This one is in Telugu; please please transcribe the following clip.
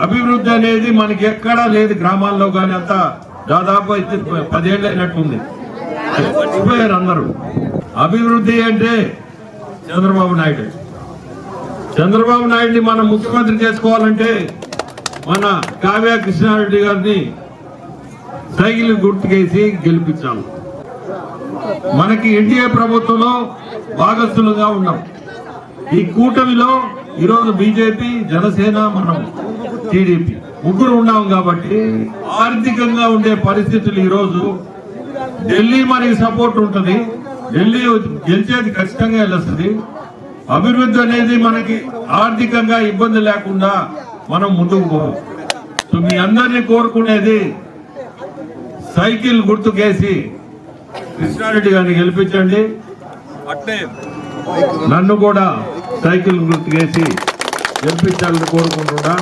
అభివృద్ధి అనేది మనకి ఎక్కడా లేదు. గ్రామాల్లో కానీ అంతా దాదాపు అయితే 10 ఏళ్ళు అయినట్టుంది. మర్చిపోయారు అందరూ. అభివృద్ధి అంటే చంద్రబాబు నాయుడిని మనం ముఖ్యమంత్రి చేసుకోవాలంటే మన కావ్య కృష్ణారెడ్డి గారిని సైకిల్ గుర్తుకేసి గెలిపించాలి. మనకి ఎన్డీఏ ప్రభుత్వంలో భాగస్థులుగా ఉన్నాం. ఈ కూటమిలో ఈరోజు బీజేపీ, జనసేన, మనం టీడీపీ ముగ్గురు ఉన్నాం. కాబట్టి ఆర్థికంగా ఉండే పరిస్థితులు ఈరోజు ఢిల్లీ మనకి సపోర్ట్ ఉంటుంది. ఢిల్లీ గెలిచేది ఖచ్చితంగా గెలుస్తుంది. అభివృద్ధి అనేది మనకి ఆర్థికంగా ఇబ్బంది లేకుండా మనం ముందుకు పోవాలి. సో మీ అందరినీ కోరుకునేది సైకిల్ గుర్తుకేసి కృష్ణారెడ్డి గారిని గెలిపించండి. అట్లే నన్ను కూడా సైకిల్ గుర్తుకేసి గెలిపించాలని కోరుకుంటున్నా.